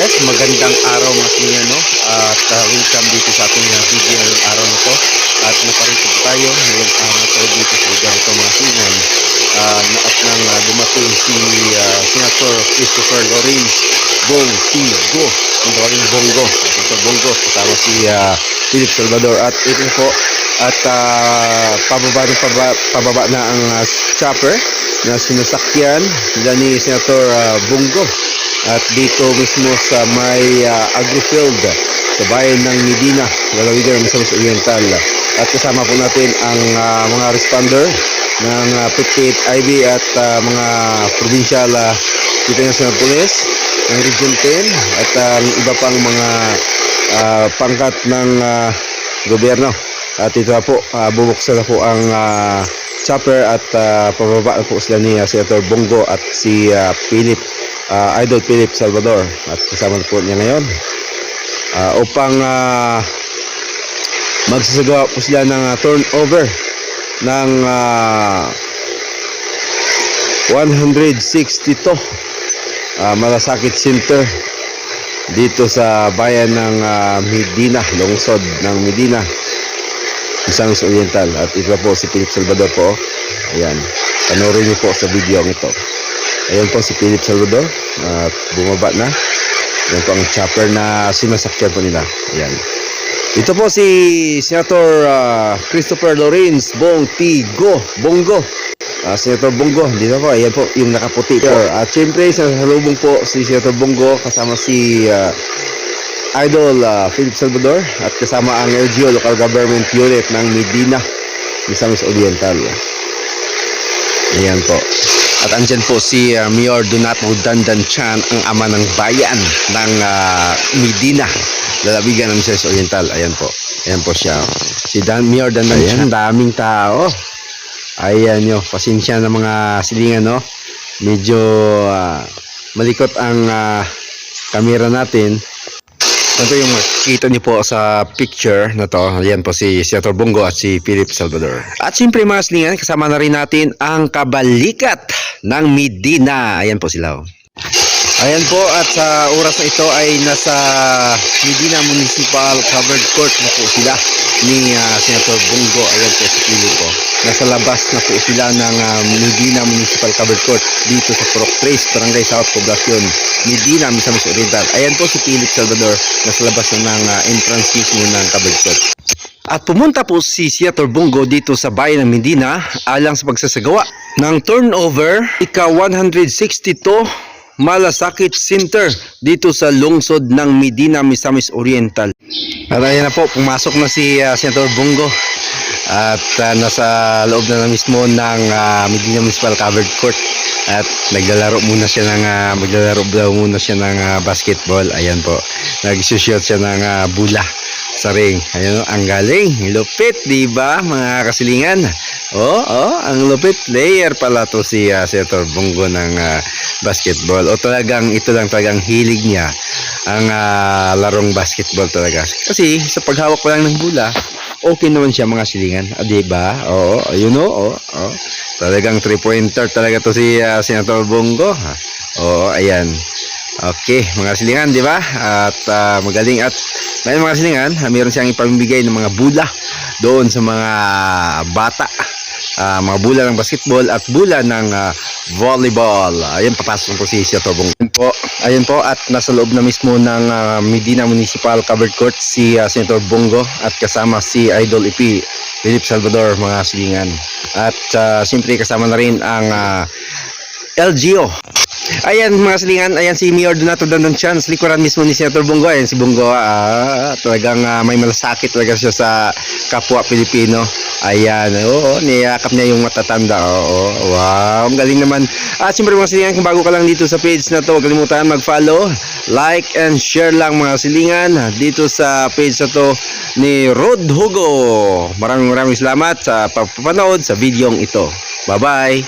Yes, magandang araw mga silingan, no? At welcome dito sa ating video ng araw na to. At naparito tayo ngayong araw na to dito sa lugar ito mga silingan. At nang dumating si Senator Christopher Lawrence Bongo, ang tawagin Bongo. Ito Bongo, kasama si Philip Salvador. At ito po, at pababa na ang chopper na sinasakyan nila ni Senator Bongo. At dito mismo sa may agri-field sa bayan ng Medina, lalawigan ng Misamis Oriental. At kasama po natin ang mga responder ng 58 IB at mga provincial international police ng Region 10 at iba pang mga pangkat ng gobyerno. At ito po, bubuksan na po ang chopper at pababa na po sila ni Senator Bongo at si Idol Philip Salvador. At kasama po niya ngayon upang magsasagawa po sila ng turnover ng 162 Malasakit Center dito sa bayan ng Medina, lungsod ng Medina, Misamis Oriental. At ito po si Philip Salvador po. Ayan, panoorin niyo po sa video ito. Ayan po si Philip Salvador at bumaba na. Ayan po ang chopper na sinasakyan po nila. Ayan. Ito po si Senator Christopher Lawrence Bongo. Senator Bongo, dito po. Ayan po yung nakaputi po. At syempre sa halubong po si Senator Bongo kasama si Idol Philip Salvador at kasama ang LGU Local Government Unit ng Medina, Misamis Oriental. Ayan po. At andyan po si Mayor Donato Dandan Chan, ang ama ng bayan ng Medina, lalawigan ng Misamis Oriental. Ayan po. Ayan po siya. Si Mayor Dandan Chan. Daming tao. Ayan nyo. Pasensya ng mga silingan, no? Medyo malikot ang kamera natin. Ito yung makikita niyo po sa picture na to. Ayan po si Senator Bongo at si Philip Salvador. At siyempre mga silingan, kasama na rin natin ang kabalikat ng Medina. Ayan po sila. Ayan po, at sa oras na ito ay nasa Medina Municipal Covered Court na po sila ni Senator Bongo. Ayan po si Philip po. Nasa labas na po sila ng Medina Municipal Covered Court dito sa Purok 3, Barangay South Poblacion, Medina, Misamis Oriental. Ayan po si Philip Salvador, nasa labas na ng entrance mismo ng Covered Court. At pumunta po si Senator Bongo dito sa bayan ng Medina alang sa pagsasagawa ng turnover ika-162 Malasakit Center dito sa lungsod ng Medina, Misamis Oriental. At ayan na po, pumasok na si Senator Bongo at nasa loob na mismo ng Medina Municipal Covered Court at maglalaro muna siya ng basketball. Ayan po, nag-shoot siya ng bula sa ring. Ayan, ang galing, lupit, di ba mga kasilingan? Ang lupit, player pala to si Senator Bongo ng basketball. O talagang ito lang talagang hilig niya ang larong basketball talaga. Kasi sa paghawak pa lang ng bula, okay naman siya mga silingan, di ba? Talagang 3-pointer talaga to si Senator Bongo. Ayan. Okay, mga silingan, di ba? At magaling. At ngayon mga silingan, mayroon siyang ipamimigay ng mga bula doon sa mga bata. Mga bula ng basketball at bula ng volleyball. Ayun, papasok po si Senator Bongo. Ayun po, at nasa loob na mismo ng Medina Municipal Covered Court si Senator Bongo at kasama si Idol Philip Salvador mga silingan. At siyempre kasama na rin ang LGU. Ayan mga silingan, ayan si Mayor Donato Dandan Chan, likuran mismo ni Senator Bongo. Ayan si Bongo, talagang may malasakit talaga siya sa kapwa Pilipino. Ayan, niyakap niya yung matatanda. Wow, ang galing naman. At siyempre mga silingan, kung bago ka lang dito sa page na to, huwag kalimutan mag-follow, like and share lang mga silingan dito sa page na to ni Rod Hugo. Maraming salamat sa pagpapanood sa videong ito. Bye bye.